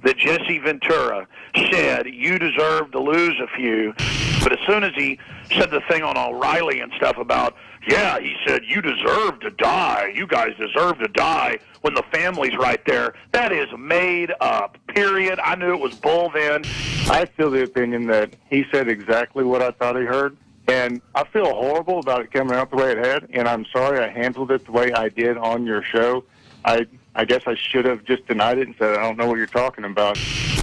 that Jesse Ventura said, you deserve to lose a few. But as soon as he said the thing on O'Reilly and stuff about, yeah, he said, you deserve to die. You guys deserve to die when the family's right there. That is made up, period. I knew it was bull then. I feel the opinion that he said exactly what I thought he heard. And I feel horrible about it coming out the way it had, and I'm sorry I handled it the way I did on your show. I guess I should have just denied it and said, I don't know what you're talking about.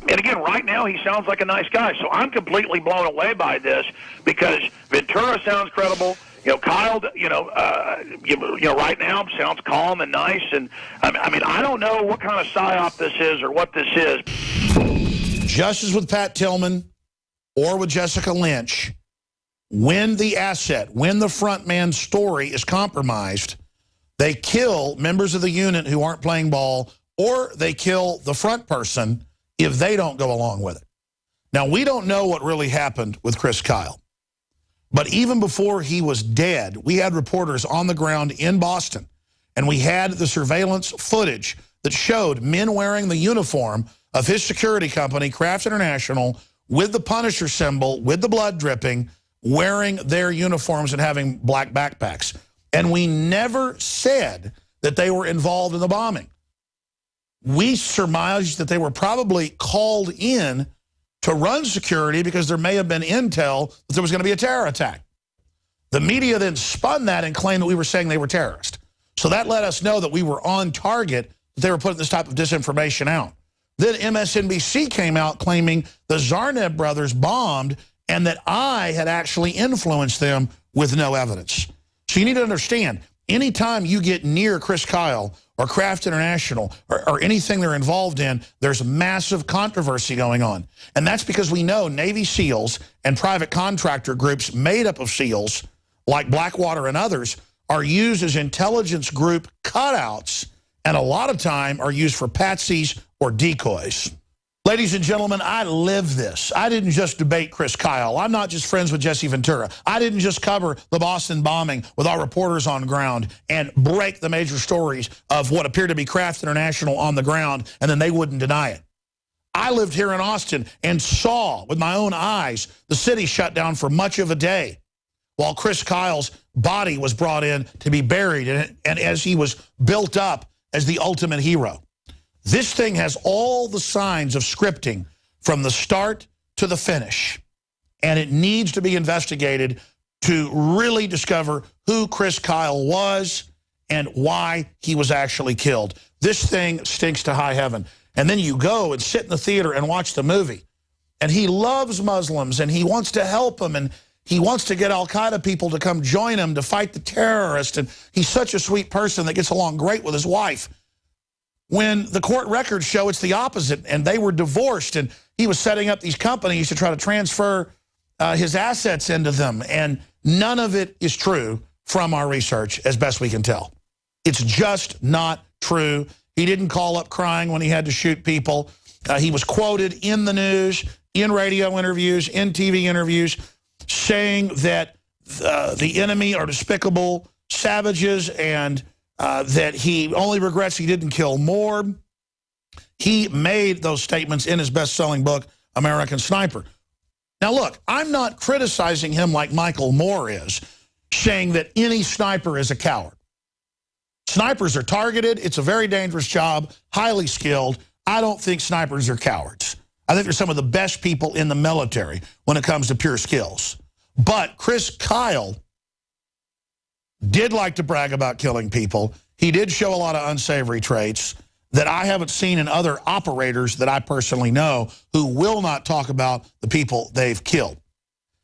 And again, right now he sounds like a nice guy, so I'm completely blown away by this because Ventura sounds credible. You know, Kyle, right now sounds calm and nice. And I mean, I don't know what kind of psyop this is or what this is. Just as with Pat Tillman or with Jessica Lynch, when the asset, when the front man's story is compromised, they kill members of the unit who aren't playing ball, or they kill the front person if they don't go along with it. Now, we don't know what really happened with Chris Kyle. But even before he was dead, we had reporters on the ground in Boston, and we had the surveillance footage that showed men wearing the uniform of his security company, Kraft International, with the Punisher symbol, with the blood dripping, wearing their uniforms and having black backpacks. And we never said that they were involved in the bombing. We surmised that they were probably called in to run security because there may have been intel that there was going to be a terror attack. The media then spun that and claimed that we were saying they were terrorists. So that let us know that we were on target, that they were putting this type of disinformation out. Then MSNBC came out claiming the Zarneb brothers bombed and that I had actually influenced them with no evidence. So you need to understand, anytime you get near Chris Kyle or Kraft International or anything they're involved in, there's massive controversy going on. And that's because we know Navy SEALs and private contractor groups made up of SEALs, like Blackwater and others, are used as intelligence group cutouts and a lot of time are used for patsies or decoys. Ladies and gentlemen, I live this. I didn't just debate Chris Kyle. I'm not just friends with Jesse Ventura. I didn't just cover the Boston bombing with our reporters on ground and break the major stories of what appeared to be Kraft International on the ground, and then they wouldn't deny it. I lived here in Austin and saw with my own eyes the city shut down for much of a day while Chris Kyle's body was brought in to be buried and as he was built up as the ultimate hero. This thing has all the signs of scripting from the start to the finish, and it needs to be investigated to really discover who Chris Kyle was and why he was actually killed. This thing stinks to high heaven. And then you go and sit in the theater and watch the movie, and he loves Muslims, and he wants to help them, and he wants to get al-Qaeda people to come join him to fight the terrorists, and he's such a sweet person that gets along great with his wife. When the court records show it's the opposite, and they were divorced, and he was setting up these companies to try to transfer his assets into them, and none of it is true from our research, as best we can tell. It's just not true. He didn't call up crying when he had to shoot people. He was quoted in the news, in radio interviews, in TV interviews, saying that the enemy are despicable savages and that he only regrets he didn't kill more. He made those statements in his best-selling book, American Sniper. Now, look, I'm not criticizing him like Michael Moore is, saying that any sniper is a coward. Snipers are targeted. It's a very dangerous job, highly skilled. I don't think snipers are cowards. I think they're some of the best people in the military when it comes to pure skills. But Chris Kyle did like to brag about killing people. He did show a lot of unsavory traits that I haven't seen in other operators that I personally know who will not talk about the people they've killed.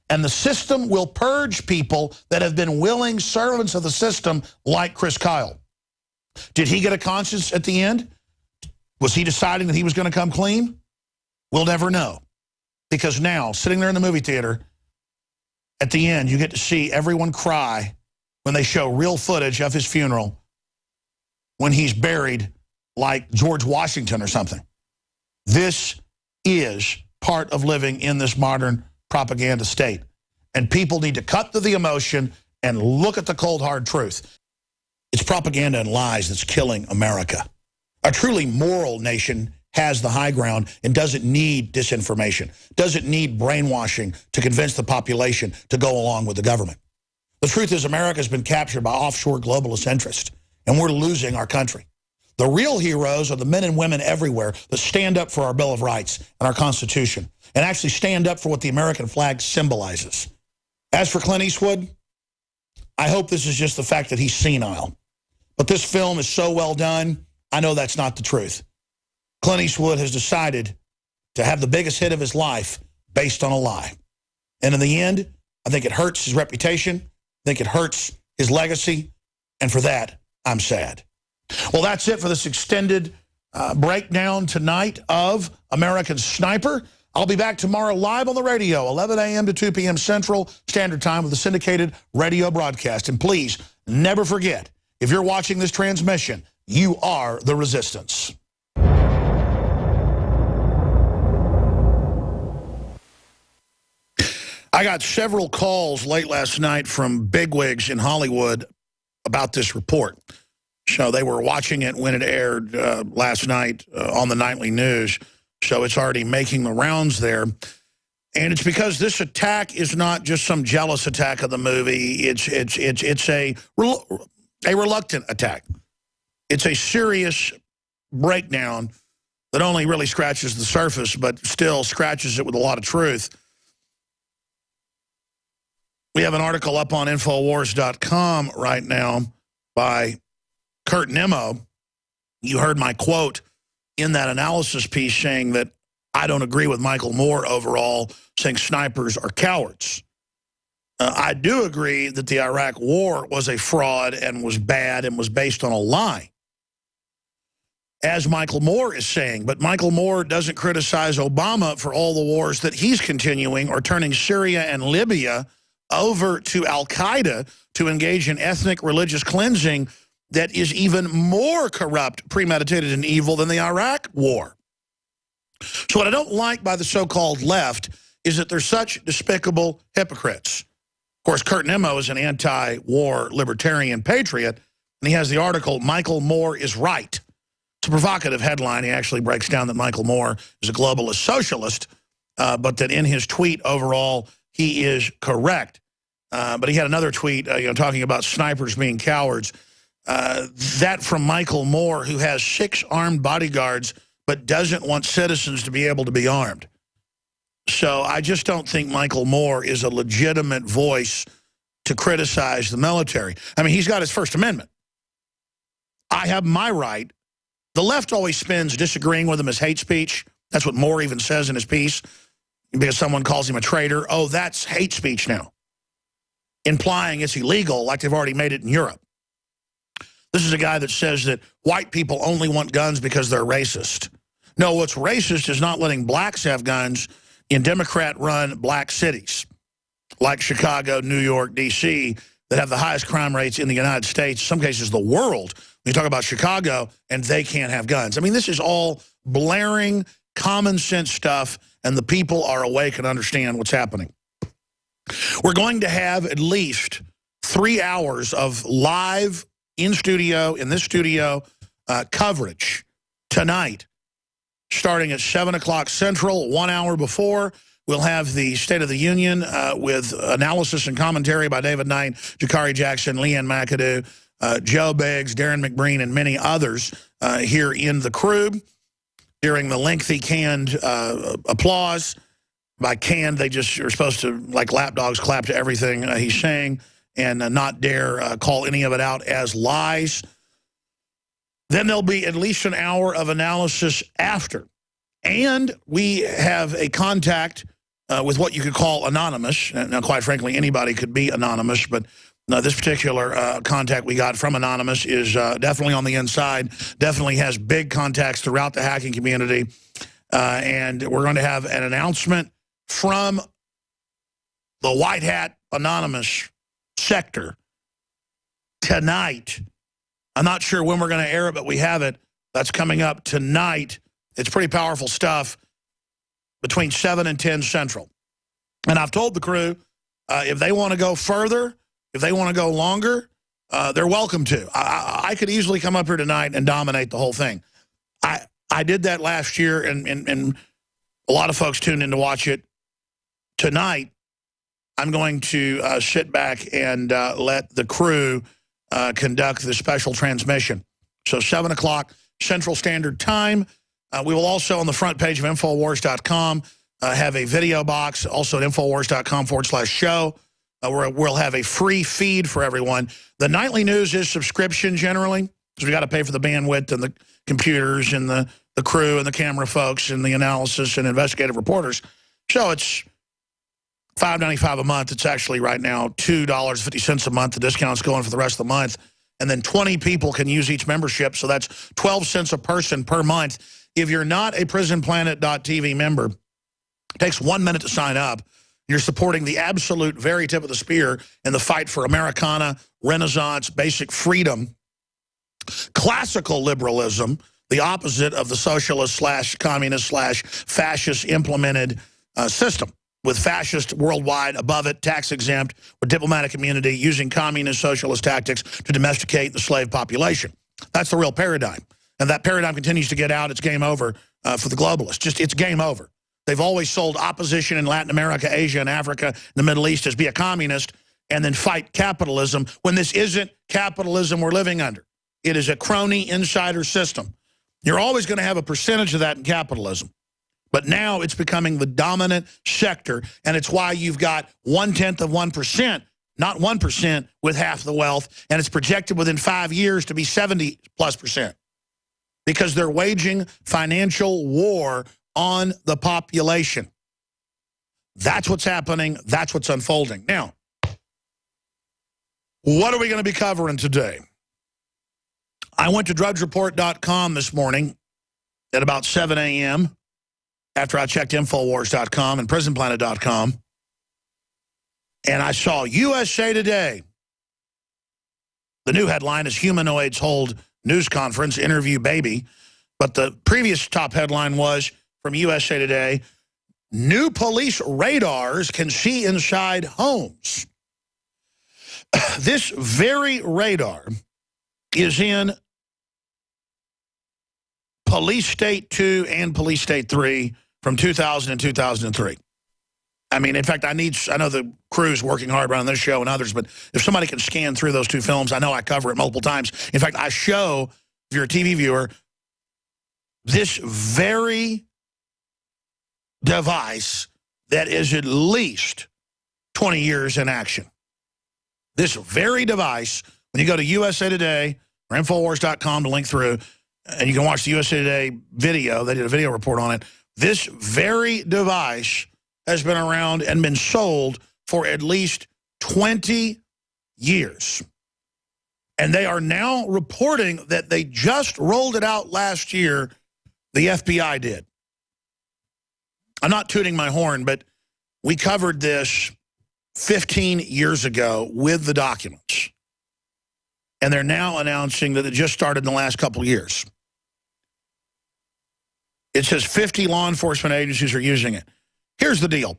And the system will purge people that have been willing servants of the system like Chris Kyle. Did he get a conscience at the end? Was he deciding that he was going to come clean? We'll never know. Because now, sitting there in the movie theater, at the end, you get to see everyone cry when they show real footage of his funeral when he's buried like George Washington or something. This is part of living in this modern propaganda state. And people need to cut to the emotion and look at the cold, hard truth. It's propaganda and lies that's killing America. A truly moral nation has the high ground and doesn't need disinformation, doesn't need brainwashing to convince the population to go along with the government. The truth is America's been captured by offshore globalist interests, and we're losing our country. The real heroes are the men and women everywhere that stand up for our Bill of Rights and our Constitution and actually stand up for what the American flag symbolizes. As for Clint Eastwood, I hope this is just the fact that he's senile. But this film is so well done, I know that's not the truth. Clint Eastwood has decided to have the biggest hit of his life based on a lie. And in the end, I think it hurts his reputation. I think it hurts his legacy. And for that, I'm sad. Well, that's it for this extended breakdown tonight of American Sniper. I'll be back tomorrow live on the radio, 11 a.m. to 2 p.m. Central Standard Time with a syndicated radio broadcast. And please, never forget, if you're watching this transmission, you are the resistance. I got several calls late last night from bigwigs in Hollywood about this report. So they were watching it when it aired last night on the nightly news. So it's already making the rounds there. And it's because this attack is not just some jealous attack of the movie. It's a reluctant attack. It's a serious breakdown that only really scratches the surface, but still scratches it with a lot of truth. We have an article up on Infowars.com right now by Kurt Nimmo. You heard my quote in that analysis piece saying that I don't agree with Michael Moore overall, saying snipers are cowards. I do agree that the Iraq war was a fraud and was bad and was based on a lie, as Michael Moore is saying. But Michael Moore doesn't criticize Obama for all the wars that he's continuing or turning Syria and Libya over to Al-Qaeda to engage in ethnic religious cleansing that is even more corrupt, premeditated, and evil than the Iraq war. So what I don't like by the so-called left is that they're such despicable hypocrites. Of course, Kurt Nimmo is an anti-war libertarian patriot, and he has the article, Michael Moore is Right. It's a provocative headline. He actually breaks down that Michael Moore is a globalist socialist, but that in his tweet overall, he is correct. But he had another tweet talking about snipers being cowards. That from Michael Moore, who has 6 armed bodyguards but doesn't want citizens to be able to be armed. So I just don't think Michael Moore is a legitimate voice to criticize the military. I mean, he's got his First Amendment. I have my right. The left always spins disagreeing with him as hate speech. That's what Moore even says in his piece, because someone calls him a traitor. Oh, that's hate speech now, implying it's illegal like they've already made it in Europe. This is a guy that says that white people only want guns because they're racist. No, what's racist is not letting blacks have guns in Democrat-run black cities like Chicago, New York, D.C., that have the highest crime rates in the United States, in some cases the world. When you talk about Chicago, and they can't have guns. I mean, this is all blaring, common sense stuff, and the people are awake and understand what's happening. We're going to have at least 3 hours of live in this studio coverage tonight, starting at 7 o'clock Central. 1 hour before, we'll have the State of the Union with analysis and commentary by David Knight, Jakari Jackson, Leanne McAdoo, Joe Biggs, Darren McBreen, and many others here in the crew. During the lengthy canned applause, by canned, they just are supposed to, like lapdogs, clap to everything he's saying and not dare call any of it out as lies. Then there'll be at least an hour of analysis after. And we have a contact with what you could call anonymous. Now, quite frankly, anybody could be anonymous, but this particular contact we got from Anonymous is definitely on the inside, definitely has big contacts throughout the hacking community. And we're going to have an announcement from the White Hat Anonymous sector tonight. I'm not sure when we're going to air it, but we have it. That's coming up tonight. It's pretty powerful stuff between 7 and 10 Central. And I've told the crew, if they want to go further, if they want to go longer, they're welcome to. I could easily come up here tonight and dominate the whole thing. I did that last year, and a lot of folks tuned in to watch it. Tonight, I'm going to sit back and let the crew conduct the special transmission. So 7 o'clock Central Standard Time. We will also, on the front page of Infowars.com, have a video box, also at Infowars.com/show, where we'll have a free feed for everyone. The nightly news is subscription generally, because we got to pay for the bandwidth and the computers and the crew and the camera folks and the analysis and investigative reporters. So it's $5.95 a month. It's actually right now $2.50 a month. The discount's going for the rest of the month. And then 20 people can use each membership, so that's 12 cents a person per month. If you're not a PrisonPlanet.tv member, it takes 1 minute to sign up. You're supporting the absolute very tip of the spear in the fight for Americana, Renaissance, basic freedom, classical liberalism, the opposite of the socialist/communist/fascist implemented system, with fascist worldwide above it, tax exempt, with diplomatic immunity, using communist socialist tactics to domesticate the slave population. That's the real paradigm. And that paradigm continues to get out. It's game over for the globalists. It's game over. They've always sold opposition in Latin America, Asia, and Africa, and the Middle East as be a communist and then fight capitalism when this isn't capitalism we're living under. It is a crony insider system. You're always going to have a percentage of that in capitalism. But now it's becoming the dominant sector, and it's why you've got 0.1%, not 1% with half the wealth, and it's projected within 5 years to be 70+%. Because they're waging financial war on the population. That's what's happening. That's what's unfolding. Now, what are we going to be covering today? I went to drudgereport.com this morning at about 7 a.m. after I checked Infowars.com and PrisonPlanet.com, and I saw USA Today. The new headline is Humanoids Hold News Conference, Interview Baby. But the previous top headline was from USA Today, new police radars can see inside homes. This very radar is in Police State 2 and Police State 3 from 2000 and 2003. I mean, in fact, I know the crew's working hard on this show and others, but if somebody can scan through those two films, I know I cover it multiple times. In fact, I show, if you're a TV viewer, this very device that is at least 20 years in action. This very device, when you go to USA Today or Infowars.com to link through, and you can watch the USA Today video, they did a video report on it, this very device has been around and been sold for at least 20 years. And they are now reporting that they just rolled it out last year, the FBI did. I'm not tooting my horn, but we covered this 15 years ago with the documents. And they're now announcing that it just started in the last couple of years. It says 50 law enforcement agencies are using it. Here's the deal.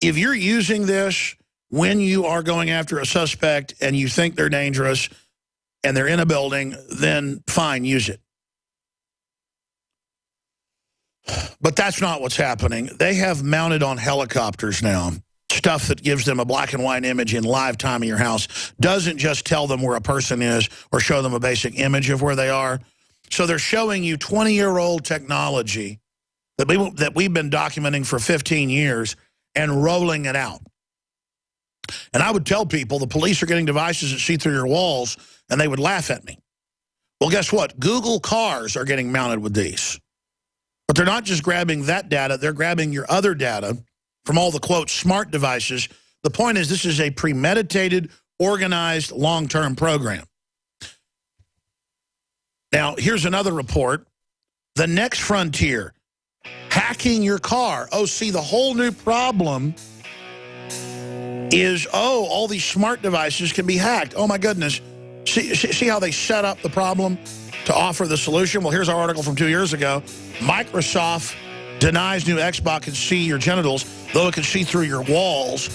If you're using this when you are going after a suspect and you think they're dangerous and they're in a building, then fine, use it. But that's not what's happening. They have mounted on helicopters now stuff that gives them a black and white image in live time of your house. Doesn't just tell them where a person is or show them a basic image of where they are. So they're showing you 20-year-old technology that we've been documenting for 15 years and rolling it out. And I would tell people the police are getting devices that see through your walls, and they would laugh at me. Well, guess what? Google cars are getting mounted with these. But they're not just grabbing that data. They're grabbing your other data from all the, quote, smart devices. The point is this is a premeditated, organized, long-term program. Now, here's another report. The next frontier, hacking your car. Oh, see, the whole new problem is, all these smart devices can be hacked. Oh, my goodness. See how they set up the problem to offer the solution? Well, here's our article from 2 years ago. Microsoft denies new Xbox can see your genitals, though it can see through your walls.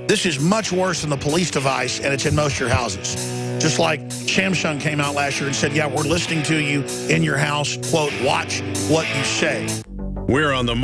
This is much worse than the police device, and it's in most of your houses. Just like Samsung came out last year and said, yeah, we're listening to you in your house, quote, watch what you say. We're on the